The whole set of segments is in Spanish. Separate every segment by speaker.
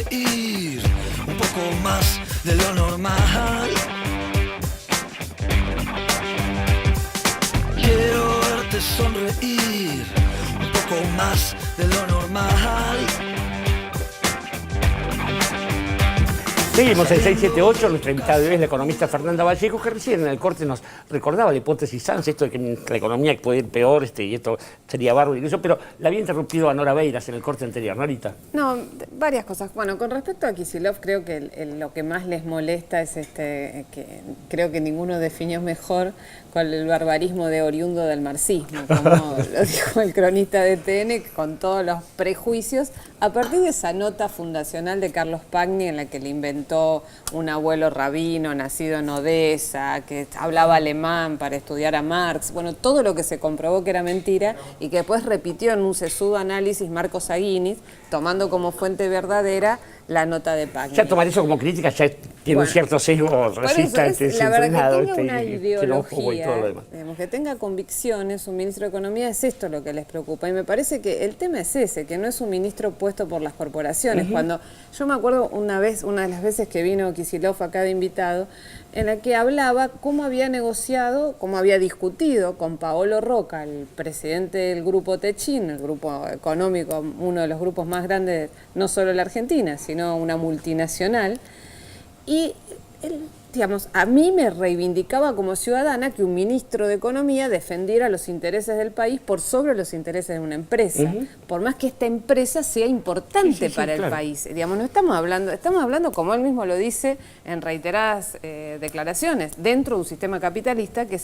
Speaker 1: sonreír un poco más de lo normal. Quiero verte sonreír un poco más de lo normal.
Speaker 2: Seguimos en 678, nuestra invitada de hoy es la economista Fernanda Vallejo, que recién en el corte nos recordaba la hipótesis Sanz, esto de que la economía puede ir peor y esto sería bárbaro y eso, pero la había interrumpido a Nora Beiras en el corte anterior, ¿no, Norita?
Speaker 3: No, varias cosas. Bueno, con respecto a Kicillof, creo que lo que más les molesta es que creo que ninguno definió mejor con el barbarismo de oriundo del marxismo, como lo dijo el cronista de TN, con todos los prejuicios, a partir de esa nota fundacional de Carlos Pagni en la que le inventó un abuelo rabino nacido en Odessa, que hablaba alemán para estudiar a Marx, bueno, todo lo que se comprobó que era mentira y que después repitió en un sesudo análisis Marcos Aguinis, tomando como fuente verdadera la nota de Pagni.
Speaker 2: Ya tomar eso como crítica ya tiene un cierto sesgo racista,
Speaker 3: la verdad que tenga una
Speaker 2: xenófobo y todo lo demás.
Speaker 3: Digamos, que tenga convicciones, un ministro de Economía, es esto lo que les preocupa. Y me parece que el tema es ese, que no es un ministro puesto por las corporaciones. Cuando yo me acuerdo una de las veces que vino Kicillof acá de invitado, en la que hablaba cómo había negociado, cómo había discutido con Paolo Roca, el presidente del grupo Techin, el grupo económico, uno de los grupos más grandes, no solo de la Argentina, sino una multinacional. Y él, digamos, a mí me reivindicaba como ciudadana que un ministro de Economía defendiera los intereses del país por sobre los intereses de una empresa, por más que esta empresa sea importante para el país. Digamos, no estamos hablando, como él mismo lo dice en reiteradas declaraciones, dentro de un sistema capitalista que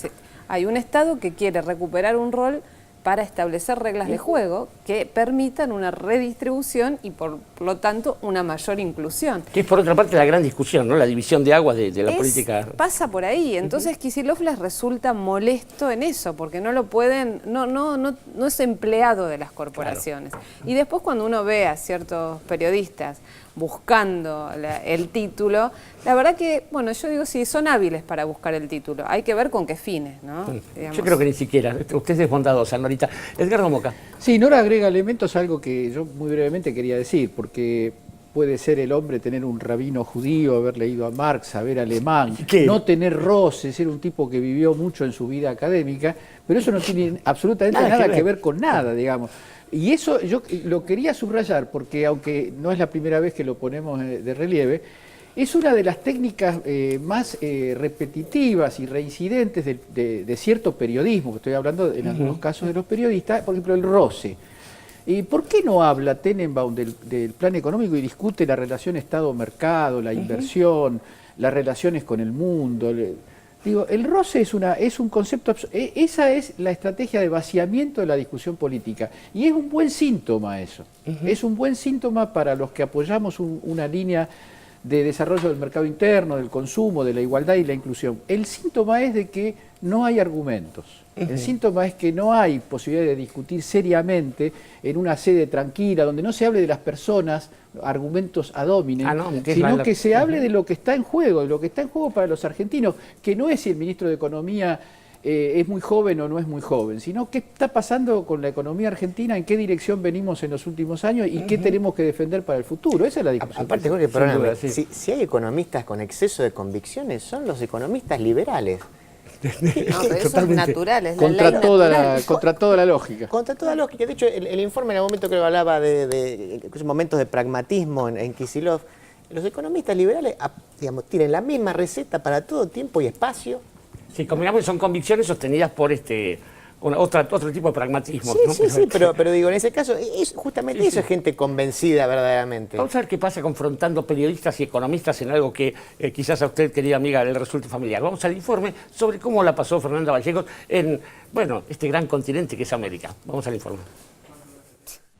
Speaker 3: hay un Estado que quiere recuperar un rol para establecer reglas de juego que permitan una redistribución y por lo tanto una mayor inclusión.
Speaker 2: Que es por otra parte la gran discusión, ¿no? La división de aguas de la política.
Speaker 3: Pasa por ahí, entonces Kicillof les resulta molesto en eso, porque no lo pueden, no es empleado de las corporaciones. Claro. Y después cuando uno ve a ciertos periodistas buscando el título, la verdad que, bueno, yo digo, sí, son hábiles para buscar el título, hay que ver con qué fines, ¿no?
Speaker 2: Yo creo que ni siquiera, usted es bondadosa, Norita. Edgardo Moca.
Speaker 4: Sí, Nora agrega elementos a algo que yo muy brevemente quería decir, porque puede ser el hombre tener un rabino judío, haber leído a Marx, saber alemán, no tener roces, ser un tipo que vivió mucho en su vida académica, pero eso no tiene absolutamente nada que ver con nada, digamos. Y eso yo lo quería subrayar porque, aunque no es la primera vez que lo ponemos de relieve, es una de las técnicas más repetitivas y reincidentes de cierto periodismo, que estoy hablando en algunos casos de los periodistas, por ejemplo, el roce. ¿Y por qué no habla Tenenbaum del plan económico y discute la relación Estado-mercado, la inversión, las relaciones con el mundo? Digo, el roce es un concepto, esa es la estrategia de vaciamiento de la discusión política. Y es un buen síntoma eso. Es un buen síntoma para los que apoyamos una línea de desarrollo del mercado interno, del consumo, de la igualdad y la inclusión. El síntoma es de que no hay argumentos. El síntoma es que no hay posibilidad de discutir seriamente en una sede tranquila, donde no se hable de las personas, argumentos ad hominem, sino que se hable de lo que está en juego, de lo que está en juego para los argentinos, que no es si el ministro de Economía es muy joven o no es muy joven, sino qué está pasando con la economía argentina, en qué dirección venimos en los últimos años y qué tenemos que defender para el futuro. Esa es la discusión.
Speaker 5: Aparte, Jorge, perdóname, si hay economistas con exceso de convicciones, son los economistas liberales.
Speaker 3: No, pero eso es natural, es
Speaker 4: contra toda la lógica.
Speaker 5: Contra toda lógica. De hecho, el informe en algún momento creo que hablaba de momentos de pragmatismo en Kicillof. Los economistas liberales, digamos, tienen la misma receta para todo tiempo y espacio.
Speaker 2: Sí, convengamos que son convicciones sostenidas por otro tipo de pragmatismo.
Speaker 5: Sí, ¿no? pero digo, en ese caso, justamente eso es gente convencida verdaderamente.
Speaker 2: Vamos a ver qué pasa confrontando periodistas y economistas en algo que quizás a usted, querida amiga, le resulte familiar. Vamos al informe sobre cómo la pasó Fernanda Vallejo en, este gran continente que es América. Vamos al informe.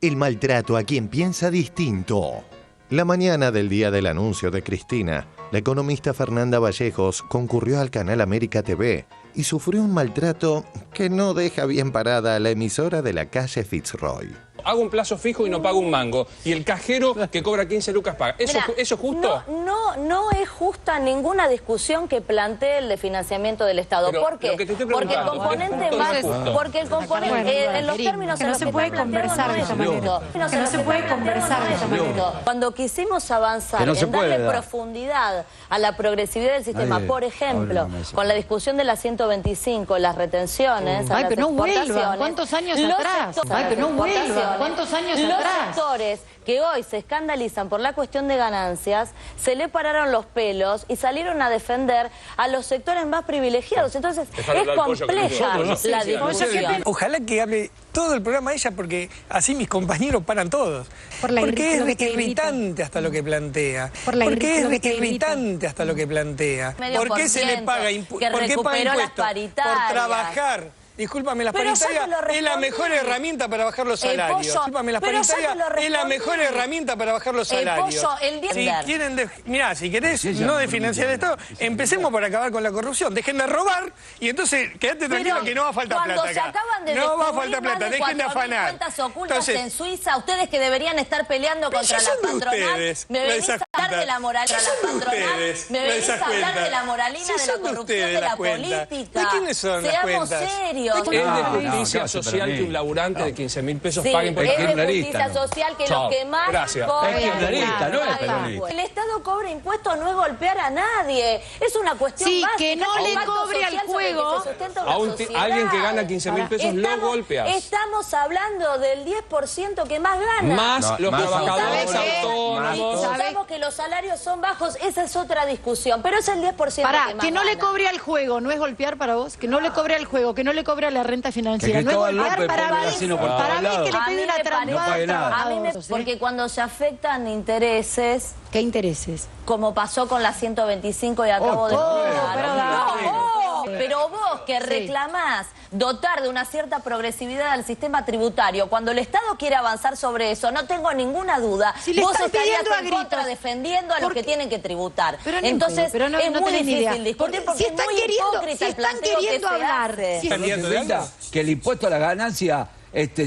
Speaker 6: El maltrato a quien piensa distinto. La mañana del día del anuncio de Cristina, la economista Fernanda Vallejos concurrió al canal América TV y sufrió un maltrato que no deja bien parada a la emisora de la calle Fitzroy.
Speaker 7: hago un plazo fijo y no pago un mango. Y el cajero que cobra 15 lucas paga. ¿Eso es justo?
Speaker 8: No es justa ninguna discusión que plantee el de financiamiento del Estado.
Speaker 7: Pero
Speaker 8: ¿Por qué?
Speaker 7: lo que te estoy
Speaker 8: Porque el
Speaker 7: preguntando,
Speaker 8: componente
Speaker 7: ¿qué
Speaker 8: más...
Speaker 7: punto?
Speaker 8: Porque el componente... en los términos
Speaker 9: que
Speaker 8: en
Speaker 9: no
Speaker 8: los
Speaker 9: se
Speaker 8: que
Speaker 9: puede
Speaker 8: están planteando
Speaker 9: conversar
Speaker 8: no
Speaker 9: de
Speaker 8: es
Speaker 9: esa manera.
Speaker 8: justo.
Speaker 9: Que no se puede conversar de esa manera.
Speaker 8: Cuando quisimos avanzar
Speaker 10: Que no se
Speaker 8: en
Speaker 10: puede
Speaker 8: darle
Speaker 10: dar.
Speaker 8: profundidad a la progresividad del sistema,
Speaker 10: Nadie
Speaker 8: por ejemplo,
Speaker 10: habla de eso.
Speaker 8: con la discusión de la 125, las retenciones, a
Speaker 9: Ay,
Speaker 8: las
Speaker 9: que no vuelvan.
Speaker 8: exportaciones,
Speaker 9: ¿Cuántos años
Speaker 8: los
Speaker 9: atrás?
Speaker 8: sectores-
Speaker 9: Ay, que no vuelvan.
Speaker 8: exportaciones,
Speaker 9: ¿Cuántos años
Speaker 8: los
Speaker 9: atrás?
Speaker 8: sectores que hoy se escandalizan por la cuestión de ganancias, se le pararon los pelos y salieron a defender a los sectores más privilegiados. Entonces,
Speaker 7: Dejar
Speaker 8: es
Speaker 7: hablar al pollo, que
Speaker 8: compleja
Speaker 7: nosotros, ¿no?
Speaker 8: la
Speaker 7: Sí, sí,
Speaker 8: discusión.
Speaker 11: Ojalá que hable todo el programa ella, porque así mis compañeros paran todos. Porque
Speaker 9: lo que
Speaker 11: es
Speaker 9: te irrita.
Speaker 11: irritante hasta lo que plantea.
Speaker 9: Por la
Speaker 11: Porque
Speaker 9: lo que
Speaker 11: es
Speaker 9: te irrita.
Speaker 11: irritante hasta lo que plantea.
Speaker 8: Medio
Speaker 11: ¿Por qué se le
Speaker 8: %
Speaker 11: paga
Speaker 8: que
Speaker 11: ¿por qué paga
Speaker 8: recuperó las
Speaker 11: impuestos?
Speaker 8: paritarias.
Speaker 11: Por trabajar. Discúlpame, las
Speaker 8: Pero ya
Speaker 11: paritarias
Speaker 8: te lo
Speaker 11: es la
Speaker 8: respondí.
Speaker 11: mejor herramienta para bajar los salarios.
Speaker 8: Pollo,
Speaker 11: Discúlpame, las
Speaker 8: pero ya te
Speaker 11: paritarias
Speaker 8: lo
Speaker 11: es la
Speaker 8: respondí.
Speaker 11: mejor herramienta para bajar los salarios.
Speaker 8: Pollo, el 10
Speaker 11: Si quieren, mirá, si querés no desfinanciar el Estado, empecemos por acabar con la corrupción. Dejen de robar y entonces quédate tranquilo que no va a faltar
Speaker 8: cuando
Speaker 11: plata
Speaker 8: se
Speaker 11: acá.
Speaker 8: acaban de
Speaker 11: No va a
Speaker 8: descubrir
Speaker 11: faltar
Speaker 8: más
Speaker 11: plata,
Speaker 8: de
Speaker 11: dejen de
Speaker 8: 4.000
Speaker 11: afanar.
Speaker 8: cuentas ocultas
Speaker 11: Entonces,
Speaker 8: en Suiza, ustedes que deberían estar peleando
Speaker 11: Pero
Speaker 8: contra
Speaker 11: si
Speaker 8: la
Speaker 11: son de
Speaker 8: patronal,
Speaker 11: ustedes,
Speaker 8: me
Speaker 11: lo de
Speaker 8: venís a
Speaker 11: esas
Speaker 8: hablar de
Speaker 11: cuentas.
Speaker 8: la moral
Speaker 11: Si
Speaker 8: de la
Speaker 11: son de
Speaker 8: patronal,
Speaker 11: ustedes,
Speaker 8: me
Speaker 11: lo de
Speaker 8: venís
Speaker 11: esas
Speaker 8: a hablar
Speaker 11: cuentas.
Speaker 8: de la moralina,
Speaker 11: Si
Speaker 8: de la
Speaker 11: son de
Speaker 8: corrupción,
Speaker 11: ustedes
Speaker 8: de
Speaker 11: las
Speaker 8: la
Speaker 11: cuentas.
Speaker 8: política.
Speaker 11: ¿De quiénes son las
Speaker 8: Seamos
Speaker 11: cuentas?
Speaker 8: serios.
Speaker 7: ¿Es de
Speaker 10: No,
Speaker 7: justicia
Speaker 10: no,
Speaker 7: social
Speaker 10: para
Speaker 7: que
Speaker 10: mí.
Speaker 7: un laburante de 15.000 pesos
Speaker 8: Sí,
Speaker 7: paguen por
Speaker 8: es de
Speaker 10: kirchnerista,
Speaker 8: justicia
Speaker 10: ¿no?
Speaker 8: social que
Speaker 7: Chao.
Speaker 8: los que más
Speaker 7: Gracias.
Speaker 8: cobran,
Speaker 10: Es kirchnerista, no es
Speaker 8: pagan.
Speaker 10: peronista.
Speaker 8: El Estado cobra impuestos, no es golpear a nadie. Es una cuestión
Speaker 9: Sí,
Speaker 8: básica.
Speaker 9: que no
Speaker 8: es un
Speaker 9: le
Speaker 8: pacto
Speaker 9: cobre al
Speaker 8: social sobre el que
Speaker 9: juego
Speaker 8: se sustenta una
Speaker 7: A
Speaker 8: sociedad.
Speaker 7: alguien que gana 15.000 pesos lo golpeas.
Speaker 8: Estamos hablando del 10% que más gana.
Speaker 7: Más los
Speaker 10: más
Speaker 7: trabajadores
Speaker 9: ¿sabe qué?
Speaker 7: autónomos.
Speaker 8: Y sabemos que los salarios son bajos, esa es otra discusión, pero es el 10%
Speaker 9: Pará,
Speaker 8: que más
Speaker 9: que no le
Speaker 8: gana.
Speaker 9: cobre al juego, ¿no es golpear para vos? Que no le cobre al juego, que no le cobre a la renta financiera.
Speaker 10: Que
Speaker 9: No es
Speaker 10: Cristóbal
Speaker 9: golpear
Speaker 10: López
Speaker 9: para
Speaker 10: ponga
Speaker 9: mí.
Speaker 10: casino por
Speaker 9: Para
Speaker 10: todos
Speaker 9: mí
Speaker 10: lados.
Speaker 9: que le
Speaker 8: A mí
Speaker 9: pide una
Speaker 8: me parece-
Speaker 10: No pague
Speaker 9: trampa
Speaker 10: nada.
Speaker 8: A mí me- porque cuando se afectan intereses,
Speaker 9: ¿Qué intereses?
Speaker 8: como pasó con la 125 y acabo de explicar.
Speaker 9: pero
Speaker 8: Pero vos que reclamás dotar de una cierta progresividad al sistema tributario, cuando el Estado quiere avanzar sobre eso, no tengo ninguna duda,
Speaker 9: Si le
Speaker 8: vos
Speaker 9: están
Speaker 8: estarías
Speaker 9: pidiendo a
Speaker 8: en contra
Speaker 9: gritos.
Speaker 8: defendiendo a los
Speaker 9: Porque-
Speaker 8: que tienen que tributar.
Speaker 9: Pero no
Speaker 8: Entonces
Speaker 9: importa, pero no-
Speaker 8: es
Speaker 9: no
Speaker 8: muy
Speaker 9: tenés ni
Speaker 8: difícil
Speaker 9: idea.
Speaker 8: discutir porque
Speaker 9: si
Speaker 8: es
Speaker 9: están
Speaker 8: muy
Speaker 9: queriendo,
Speaker 8: hipócrita
Speaker 9: si
Speaker 8: el
Speaker 9: están
Speaker 8: planteo
Speaker 9: queriendo
Speaker 8: que se
Speaker 9: hablar,
Speaker 8: hace.
Speaker 9: si-
Speaker 7: ¿Candidato de algo?
Speaker 10: Que el impuesto a la ganancia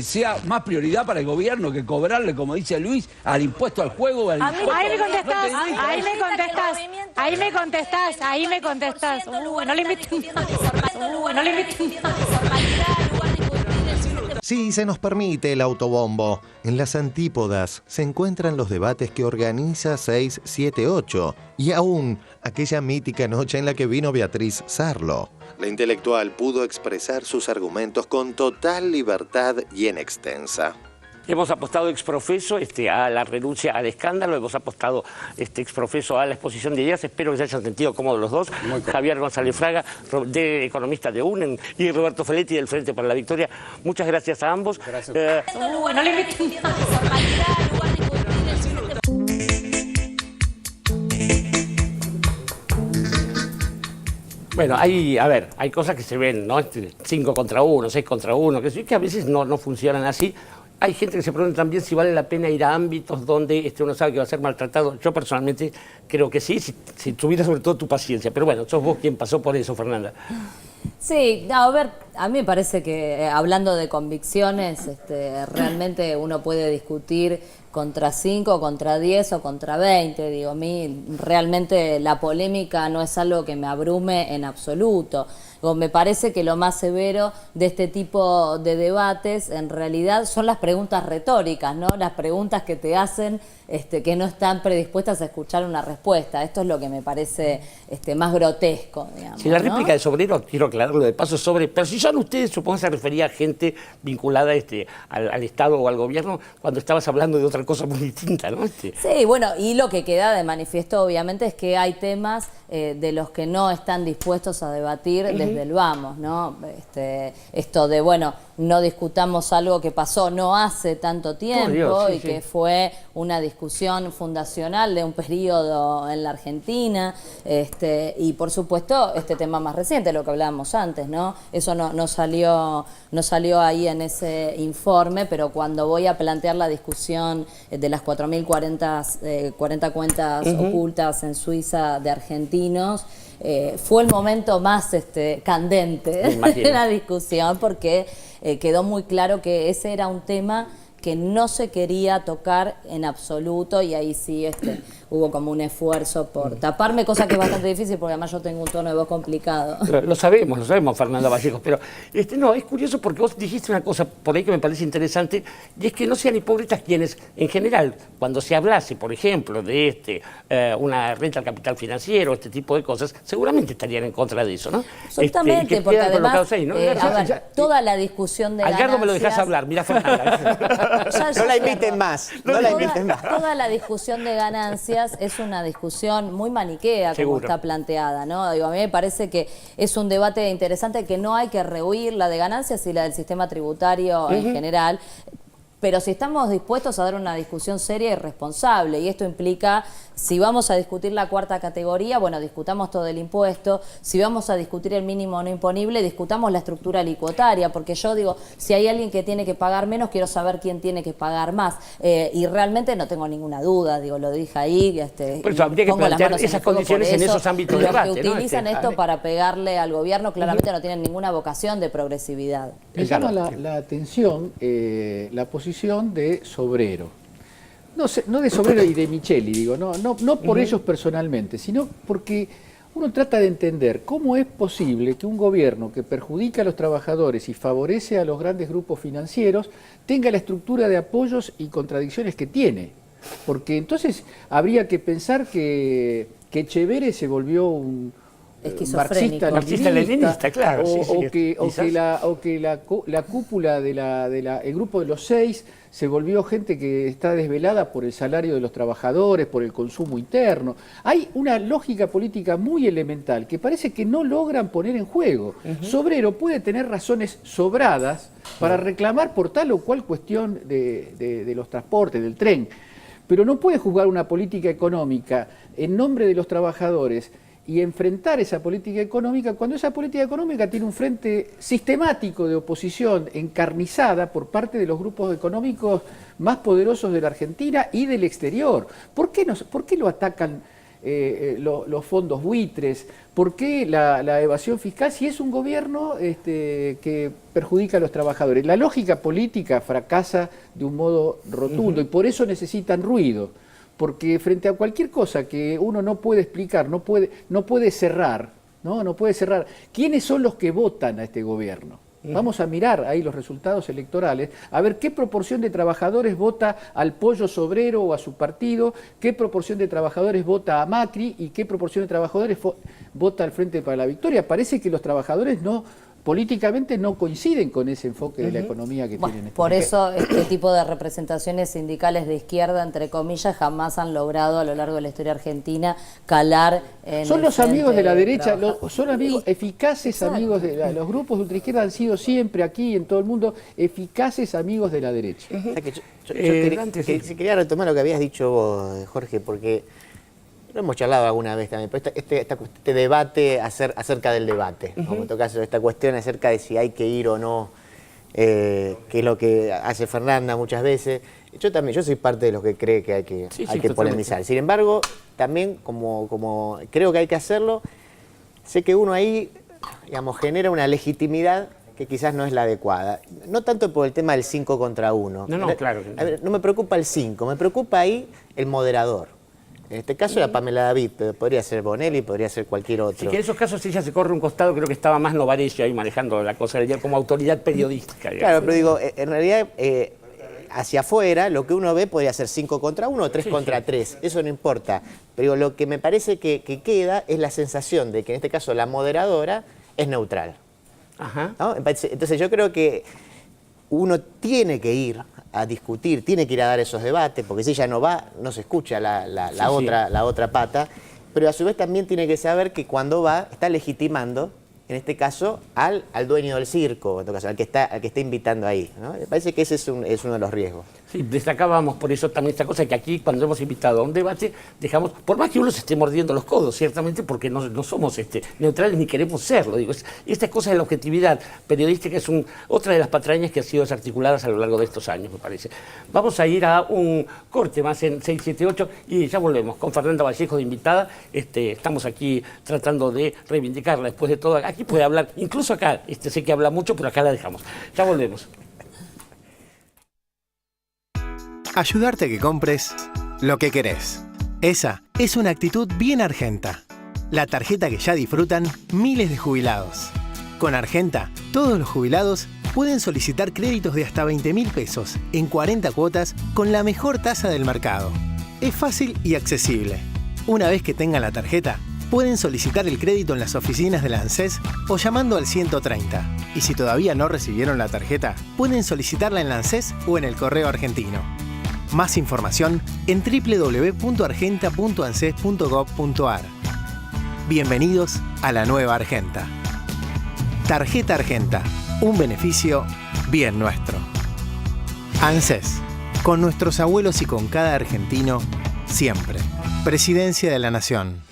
Speaker 10: sea más prioridad para el gobierno que cobrarle, como dice Luis, al impuesto al juego. Al
Speaker 8: A mí-
Speaker 10: impuesto
Speaker 9: Ahí me contestás,
Speaker 10: No te digo.
Speaker 9: ahí me contestás, ahí me contestás, ahí me contestás. No le invito. No le invito.
Speaker 6: Si se nos permite el autobombo, en las antípodas se encuentran los debates que organiza 678 y aún aquella mítica noche en la que vino Beatriz Sarlo. La intelectual pudo expresar sus argumentos con total libertad y en extensa.
Speaker 2: Hemos apostado exprofeso a la renuncia al escándalo, hemos apostado exprofeso a la exposición de ideas, espero que se hayan sentido cómodos los dos, Javier González Fraga, economista de UNEN, y Roberto Feletti del Frente para la Victoria. Muchas gracias a ambos.
Speaker 9: No le invito.
Speaker 2: Bueno, hay cosas que se ven, ¿no? 5 contra 1, 6 contra 1, que a veces no funcionan así. Hay gente que se pregunta también si vale la pena ir a ámbitos donde uno sabe que va a ser maltratado. Yo personalmente creo que sí, si tuviera sobre todo tu paciencia. Pero bueno, sos vos quien pasó por eso, Fernanda.
Speaker 8: Sí, a ver, a mí me parece que hablando de convicciones, realmente uno puede discutir contra 5, contra 10 o contra 20. Digo, a mí realmente la polémica no es algo que me abrume en absoluto. Me parece que lo más severo de este tipo de debates en realidad son las preguntas retóricas, ¿no? Las preguntas que te hacen que no están predispuestas a escuchar una respuesta. Esto es lo que me parece más grotesco, digamos.
Speaker 2: Si la
Speaker 8: ¿no?
Speaker 2: réplica de Sobrero, quiero aclararlo de paso, pero si son ustedes, supongo que se refería a gente vinculada al Estado o al gobierno, cuando estabas hablando de otra cosa muy distinta, ¿no?
Speaker 8: Sí, bueno, y lo que queda de manifiesto obviamente es que hay temas de los que no están dispuestos a debatir desde el vamos, ¿no? Esto de, bueno, no discutamos algo que pasó no hace tanto tiempo
Speaker 2: Dios, sí,
Speaker 8: y que fue una discusión fundacional de un periodo en la Argentina, y por supuesto este tema más reciente, lo que hablábamos antes, ¿no? Eso no salió ahí en ese informe, pero cuando voy a plantear la discusión de las 4.040 cuentas ocultas en Suiza de argentinos, fue el momento más candente de la discusión, porque quedó muy claro que ese era un tema que no se quería tocar en absoluto, y ahí sí hubo como un esfuerzo por taparme, cosa que es bastante difícil porque además yo tengo un tono de voz complicado.
Speaker 2: Lo sabemos, Fernanda Vallejos, pero no, es curioso porque vos dijiste una cosa por ahí que me parece interesante, y es que no sean hipócritas quienes, en general, cuando se hablase, por ejemplo, de una renta al capital financiero, este tipo de cosas, seguramente estarían en contra de eso, ¿no?
Speaker 8: Absolutamente, porque además, ahí, ¿no? Toda la discusión de ganancias...
Speaker 2: Algardo me lo dejás hablar, mirá, Fernanda.
Speaker 5: No la inviten más, no la inviten más.
Speaker 8: Toda la discusión de ganancias es una discusión muy maniquea, como está planteada, ¿no? Digo, a mí me parece que es un debate interesante, que no hay que rehuir la de ganancias y la del sistema tributario en general, pero si estamos dispuestos a dar una discusión seria y responsable, y esto implica, si vamos a discutir la cuarta categoría, bueno, discutamos todo el impuesto, si vamos a discutir el mínimo no imponible, discutamos la estructura alicuotaria, porque yo digo, si hay alguien que tiene que pagar menos, quiero saber quién tiene que pagar más, y realmente no tengo ninguna duda, digo, lo dije ahí,
Speaker 2: por eso habría que plantear esas condiciones en esos ámbitos de debate,
Speaker 8: los que utilizan esto para pegarle al gobierno claramente no tienen ninguna vocación de progresividad.
Speaker 4: Me llama la atención la posición de Sobrero. No de Sobrero y de Micheli, digo, no por ellos personalmente, sino porque uno trata de entender cómo es posible que un gobierno que perjudica a los trabajadores y favorece a los grandes grupos financieros tenga la estructura de apoyos y contradicciones que tiene. Porque entonces habría que pensar que Echeverre se volvió un marxista-leninista,
Speaker 2: claro.
Speaker 4: O que la cúpula el grupo de los 6 se volvió gente que está desvelada por el salario de los trabajadores, por el consumo interno. Hay una lógica política muy elemental que parece que no logran poner en juego. Sobrero puede tener razones sobradas para reclamar por tal o cual cuestión de los transportes, del tren, pero no puede juzgar una política económica en nombre de los trabajadores y enfrentar esa política económica cuando esa política económica tiene un frente sistemático de oposición encarnizada por parte de los grupos económicos más poderosos de la Argentina y del exterior. ¿Por qué lo atacan los fondos buitres? ¿Por qué la evasión fiscal si es un gobierno que perjudica a los trabajadores? La lógica política fracasa de un modo rotundo y por eso necesitan ruido. Porque frente a cualquier cosa que uno no puede explicar, no puede cerrar, no puede cerrar. ¿Quiénes son los que votan a este gobierno? Vamos a mirar ahí los resultados electorales, a ver qué proporción de trabajadores vota al Pollo Sobrero o a su partido, qué proporción de trabajadores vota a Macri y qué proporción de trabajadores vota al Frente para la Victoria. Parece que los trabajadores políticamente no coinciden con ese enfoque de la economía que tienen.
Speaker 8: Por eso este tipo de representaciones sindicales de izquierda, entre comillas, jamás han logrado a lo largo de la historia argentina calar en
Speaker 4: son los amigos de la derecha, son
Speaker 8: amigos
Speaker 4: eficaces. Exacto. Amigos de los grupos de ultraizquierda han sido siempre aquí en todo el mundo eficaces amigos de la derecha.
Speaker 5: O sea que yo quería retomar lo que habías dicho vos, Jorge, porque lo hemos charlado alguna vez también, pero este debate acerca del debate, como en todo caso, esta cuestión acerca de si hay que ir o no, que es lo que hace Fernanda muchas veces. Yo soy parte de los que cree que hay que polemizar. Sin embargo, también como creo que hay que hacerlo, sé que uno ahí, digamos, genera una legitimidad que quizás no es la adecuada. No tanto por el tema del 5 contra 1.
Speaker 2: No, claro.
Speaker 5: A ver, no me preocupa el 5, me preocupa ahí el moderador. En este caso era Pamela David, pero podría ser Bonelli, podría ser cualquier otro.
Speaker 2: Sí, que en esos casos ella se corre un costado, creo que estaba más Novarecio ahí manejando la cosa como autoridad periodística. Digamos.
Speaker 5: Claro, pero digo, en realidad hacia afuera lo que uno ve podría ser 5 contra 1 o 3 contra 3, eso no importa. Pero digo, lo que me parece que queda es la sensación de que en este caso la moderadora es neutral. ¿No? Entonces yo creo que uno tiene que ir a discutir, tiene que ir a dar esos debates, porque si ella no va, no se escucha la otra pata, pero a su vez también tiene que saber que cuando va, está legitimando, en este caso, al dueño del circo, en todo caso, al que está invitando ahí, ¿no? Me parece que ese es uno de los riesgos.
Speaker 2: Sí, destacábamos por eso también esta cosa que aquí cuando hemos invitado a un debate dejamos, por más que uno se esté mordiendo los codos, ciertamente porque no somos neutrales ni queremos serlo, digo, esta cosa de la objetividad periodística es otra de las patrañas que han sido desarticuladas a lo largo de estos años, me parece. Vamos a ir a un corte más en 678 y ya volvemos con Fernanda Vallejos de invitada. Estamos aquí tratando de reivindicarla después de todo. Aquí puede hablar, incluso acá, sé que habla mucho, pero acá la dejamos. Ya volvemos.
Speaker 12: Ayudarte a que compres lo que querés. Esa es una actitud bien Argenta. La tarjeta que ya disfrutan miles de jubilados. Con Argenta, todos los jubilados pueden solicitar créditos de hasta 20.000 pesos en 40 cuotas con la mejor tasa del mercado. Es fácil y accesible. Una vez que tengan la tarjeta, pueden solicitar el crédito en las oficinas de la ANSES o llamando al 130. Y si todavía no recibieron la tarjeta, pueden solicitarla en la ANSES o en el correo argentino. Más información en www.argenta.anses.gov.ar. Bienvenidos a la nueva Argenta. Tarjeta Argenta, un beneficio bien nuestro. ANSES, con nuestros abuelos y con cada argentino, siempre. Presidencia de la Nación.